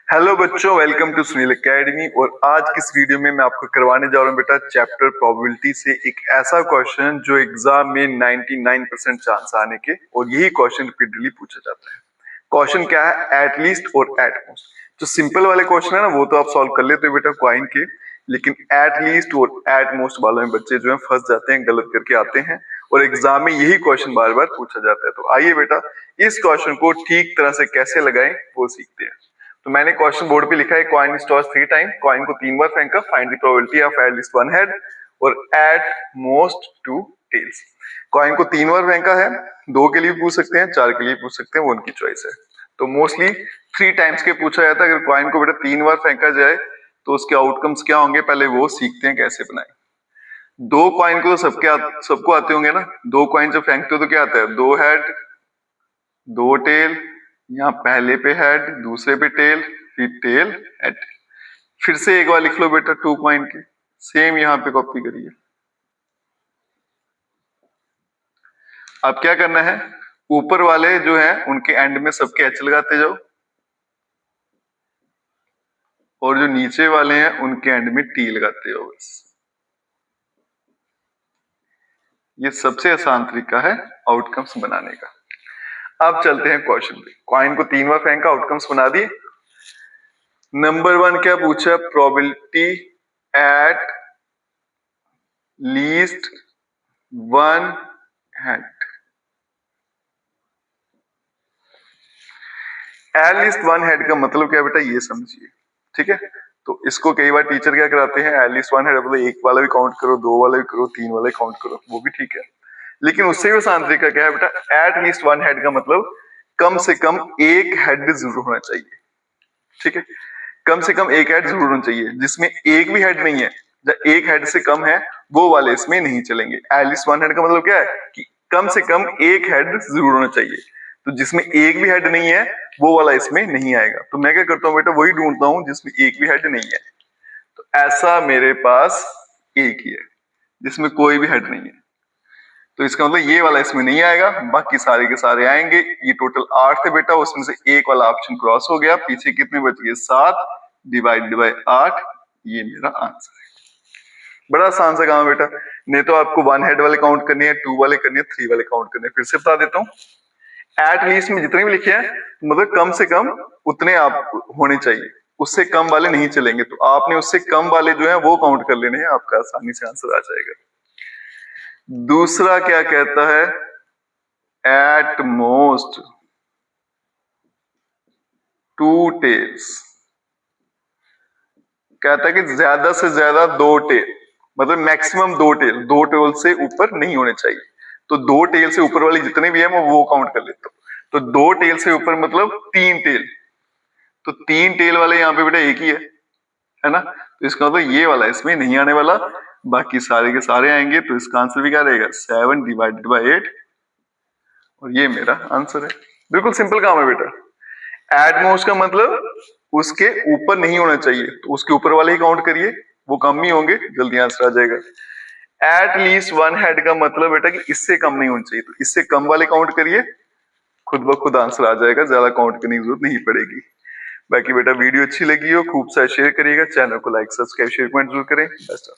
Hello बच्चों, welcome to Sunil academy. और आज की इस वीडियो में मैं आपको करवाने जा रहा हूँ बेटा चैप्टर प्रोबेबिलिटी से एक ऐसा क्वेश्चन जो एग्जाम में 99% चांस आने के, और यही क्वेश्चन रिपीटेडली पूछा जाता है। क्वेश्चन क्या है? एट लीस्ट और एट मोस्ट। जो सिंपल वाले क्वेश्चन है ना वो तो आप सॉल्व कर लेते हो बेटा क्वाइन के, लेकिन एट लीस्ट और एट मोस्ट वालों में बच्चे जो है फंस जाते हैं, गलत करके आते हैं, और एग्जाम में यही क्वेश्चन बार बार पूछा जाता है। तो आइए बेटा इस क्वेश्चन को ठीक तरह से कैसे लगाएं वो सीखते हैं। तो मैंने क्वेश्चन बोर्ड पे लिखा है coin is tossed 3 time, coin को 3 बार फेंका, find the probability of at least one head और एट मोस्ट 2 टेल्स। कॉइन को 3 बार फेंका है, 2 के लिए पूछ सकते हैं, 4 के लिए पूछ सकते हैं, वो उनकी चॉइस है। तो मोस्टली 3 टाइम्स के पूछा जाता है। अगर कॉइन को बेटा 3 बार फेंका जाए तो उसके आउटकम्स क्या होंगे, पहले वो सीखते हैं कैसे बनाए। 2 कॉइन को तो सबको आते होंगे ना। 2 कॉइन जब फेंकते हो तो क्या आता है? 2 हेड 2 टेल, यहाँ पहले पे हेड, दूसरे पे टेल, फिर टेल हेड। फिर से एक बार लिख लो बेटा 2 कॉइन के, सेम यहाँ पे कॉपी करिए। अब क्या करना है, ऊपर वाले जो है उनके एंड में सबके एच लगाते जाओ, और जो नीचे वाले हैं उनके एंड में टी लगाते जाओ। बस ये सबसे आसान तरीका है आउटकम्स बनाने का। अब चलते हैं क्वेश्चन पे। कॉइन को 3 बार फेंका, आउटकम्स बना दिए। नंबर 1 क्या पूछा? Probability at least one head. At least one head का मतलब क्या बेटा, ये समझिए, ठीक है। तो इसको कई बार टीचर क्या कराते हैं, एट लीस्ट वन हेड मतलब 1 वाला भी काउंट करो, 2 वाला भी करो, 3 वाला भी काउंट करो, वो भी ठीक है। लेकिन उससे भी आसान तरीका क्या है बेटा, एट लीस्ट वन हेड का मतलब कम से कम एक हेड जरूर होना चाहिए, ठीक है। कम से कम एक हेड जरूर होना चाहिए। जिसमें एक भी हेड नहीं है, जब एक हेड से कम है, वो वाले इसमें नहीं चलेंगे। एट लीस्ट वन हेड का मतलब क्या है कि कम से कम एक हेड जरूर होना चाहिए। तो जिसमें एक भी हेड नहीं है वो वाला इसमें नहीं आएगा। तो मैं क्या करता हूँ बेटा, वही ढूंढता हूँ जिसमें एक भी हेड नहीं है। तो ऐसा मेरे पास एक ही है जिसमें कोई भी हेड नहीं है, तो इसका मतलब ये वाला इसमें नहीं आएगा, बाकी सारे के सारे आएंगे। ये टोटल 8 थे बेटा, उसमें से एक वाला ऑप्शन क्रॉस हो गया। पीछे कितने बच गए? 7 डिवाइडेड बाय 8। ये मेरा आंसर है। बड़ा आसान सा काम है बेटा। नहीं तो आपको 1 हेड वाले काउंट करने हैं, 2 वाले करने हैं, 3 वाले काउंट करने हैं। फिर से बता देता हूँ, एट लीस्ट में जितने भी लिखे हैं मतलब कम से कम उतने आप होने चाहिए, उससे कम वाले नहीं चलेंगे। तो आपने उससे कम वाले जो है वो काउंट कर लेने हैं, आपका आसानी से आंसर आ जाएगा। दूसरा क्या कहता है, एट मोस्ट 2 टेल्स। कहता है कि ज्यादा से ज्यादा 2 टेल, मतलब मैक्सिमम 2 टेल, 2 टेल से ऊपर नहीं होने चाहिए। तो 2 टेल से ऊपर वाली जितने भी है मैं वो काउंट कर लेता हूँ। तो 2 टेल से ऊपर मतलब 3 टेल, तो 3 टेल वाले यहाँ पे बेटा एक ही है ना। तो इसका मतलब ये वाला इसमें नहीं आने वाला, बाकी सारे के सारे आएंगे। तो इसका आंसर भी क्या रहेगा? 7 डिवाइडेड बाई 8, और ये मेरा आंसर है। बिल्कुल सिंपल काम है बेटा। एट मोस्ट का मतलब उसके ऊपर नहीं होना चाहिए, तो उसके ऊपर वाले ही काउंट करिए, वो कम ही होंगे, जल्दी आंसर आ जाएगा। एट लीस्ट वन हेड का मतलब बेटा कि इससे कम नहीं होना चाहिए, तो इससे कम वाले काउंट करिए, खुद ब खुद आंसर आ जाएगा, ज्यादा काउंट करने की जरूरत नहीं पड़ेगी। बाकी बेटा वीडियो अच्छी लगी हो खूब सारा शेयर करिएगा, चैनल को लाइक सब्सक्राइब शेयर कमेंट जरूर करें। Best of